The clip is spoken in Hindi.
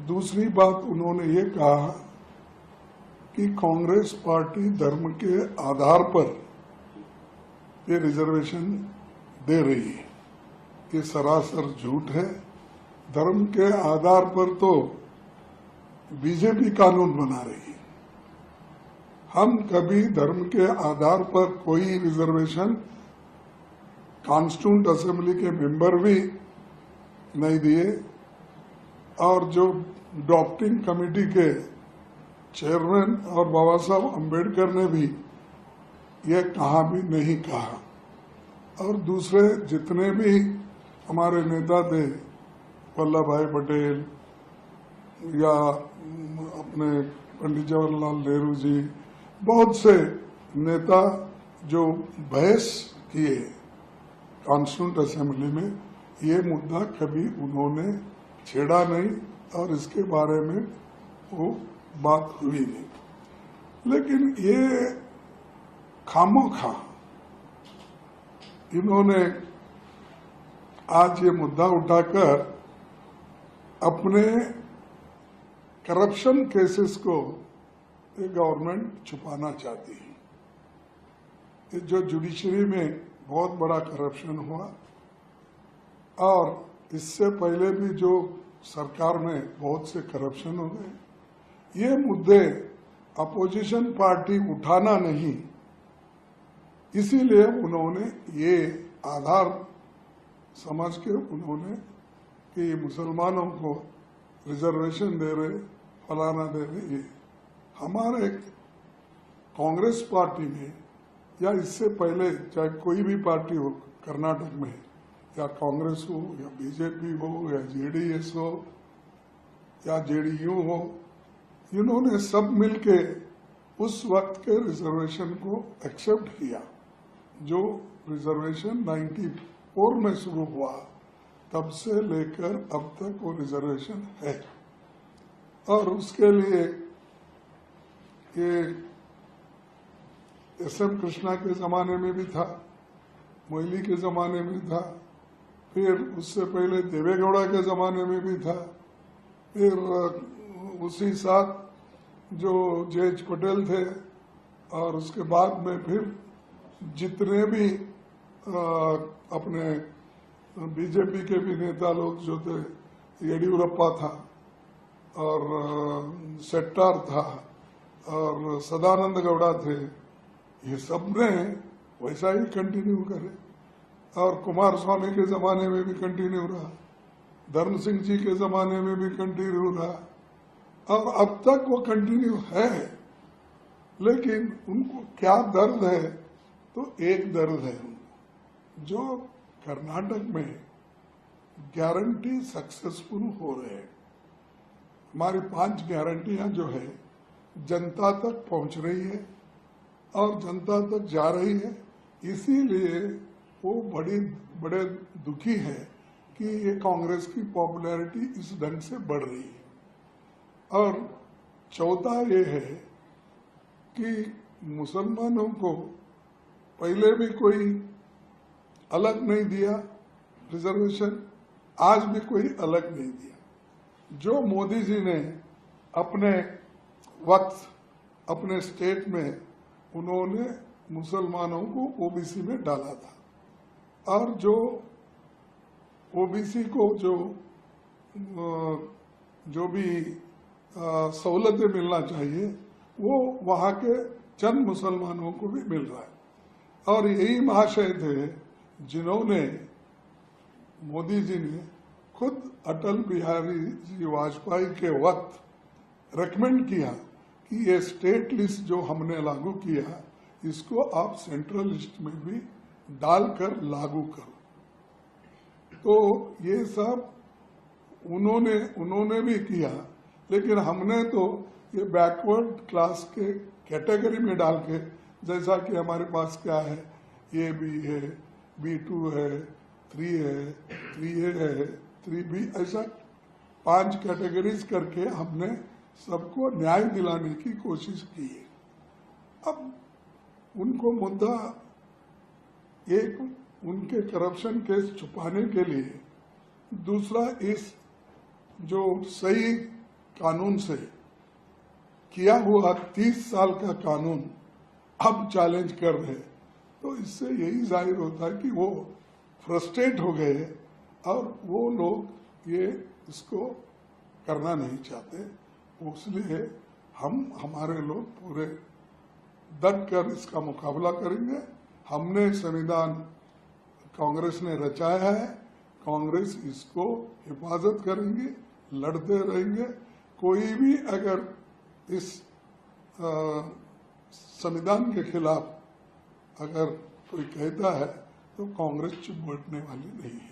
दूसरी बात उन्होंने ये कहा कि कांग्रेस पार्टी धर्म के आधार पर ये रिजर्वेशन दे रही है। ये सरासर झूठ है। धर्म के आधार पर तो बीजेपी कानून बना रही है। हम कभी धर्म के आधार पर कोई रिजर्वेशन कॉन्स्टिट्यूंट असेंबली के मेंबर भी नहीं दिए और जो ड्राफ्टिंग कमेटी के चेयरमैन और बाबा साहब अम्बेडकर ने भी ये कहा भी नहीं कहा। और दूसरे जितने भी हमारे नेता थे, वल्लभ भाई पटेल या अपने पंडित जवाहरलाल नेहरू जी, बहुत से नेता जो बहस किए कॉन्स्टिट्यूंट असेंबली में, ये मुद्दा कभी उन्होंने छेड़ा नहीं और इसके बारे में वो बात हुई नहीं। लेकिन ये खामोखा इन्होंने आज ये मुद्दा उठाकर अपने करप्शन केसेस को ये गवर्नमेंट छुपाना चाहती है। ये जो जुडिशरी में बहुत बड़ा करप्शन हुआ और इससे पहले भी जो सरकार में बहुत से करप्शन हो गए, ये मुद्दे अपोजिशन पार्टी उठाना नहीं, इसीलिए उन्होंने ये आधार समझ के उन्होंने कि मुसलमानों को रिजर्वेशन दे रहे, फलाना दे रहे। ये हमारे कांग्रेस पार्टी में या इससे पहले चाहे कोई भी पार्टी हो कर्नाटक में, या कांग्रेस हो या बीजेपी हो या जेडीएस हो या जेडीयू हो, इन्होंने सब मिलके उस वक्त के रिजर्वेशन को एक्सेप्ट किया। जो रिजर्वेशन 94 में शुरू हुआ, तब से लेकर अब तक वो रिजर्वेशन है। और उसके लिए ये एस.एम. कृष्णा के जमाने में भी था, मोइली के जमाने में था, फिर उससे पहले देवेगौड़ा के जमाने में भी था, फिर उसी साथ जो जे.एच. पटेल थे, और उसके बाद में फिर जितने भी अपने बीजेपी के भी नेता लोग जो थे, येडियुरप्पा था और शेट्टार था और सदानंद गौड़ा थे, ये सब ने वैसा ही कंटिन्यू करे। और कुमार स्वामी के जमाने में भी कंटिन्यू रहा, धर्म सिंह जी के जमाने में भी कंटिन्यू रहा, और अब तक वो कंटिन्यू है। लेकिन उनको क्या दर्द है? तो एक दर्द है उनको, जो कर्नाटक में गारंटी सक्सेसफुल हो रहे हैं। हमारी 5 गारंटियां जो है जनता तक पहुंच रही है और जनता तक जा रही है, इसीलिए वो बड़े दुखी है कि ये कांग्रेस की पॉपुलैरिटी इस ढंग से बढ़ रही है। और चौथा ये है कि मुसलमानों को पहले भी कोई अलग नहीं दिया रिजर्वेशन, आज भी कोई अलग नहीं दिया। जो मोदी जी ने अपने वक्त अपने स्टेट में उन्होंने मुसलमानों को ओबीसी में डाला था, और जो ओबीसी को जो भी सहूलतें मिलना चाहिए वो वहाँ के चंद मुसलमानों को भी मिल रहा है। और यही महाशय थे जिन्होंने, मोदी जी ने खुद अटल बिहारी जी वाजपेयी के वक्त रेकमेंड किया कि ये स्टेट लिस्ट जो हमने लागू किया, इसको आप सेंट्रल लिस्ट में भी डालकर लागू करो। तो ये सब उन्होंने भी किया, लेकिन हमने तो ये बैकवर्ड क्लास के कैटेगरी में डाल के, जैसा कि हमारे पास क्या है, ए बी है, B2 है, 3 है, 3A है, 3B, ऐसा 5 कैटेगरीज करके हमने सबको न्याय दिलाने की कोशिश की है। अब उनको मुद्दा एक उनके करप्शन केस छुपाने के लिए, दूसरा इस जो सही कानून से किया हुआ 30 साल का कानून अब चैलेंज कर रहे, तो इससे यही जाहिर होता है कि वो फ्रस्ट्रेट हो गए और वो लोग ये इसको करना नहीं चाहते। इसलिए हमारे लोग पूरे डट कर इसका मुकाबला करेंगे। हमने संविधान कांग्रेस ने रचाया है, कांग्रेस इसको हिफाजत करेंगी, लड़ते रहेंगे। कोई भी अगर इस संविधान के खिलाफ अगर कोई कहता है तो कांग्रेस चुप बैठने वाली नहीं है।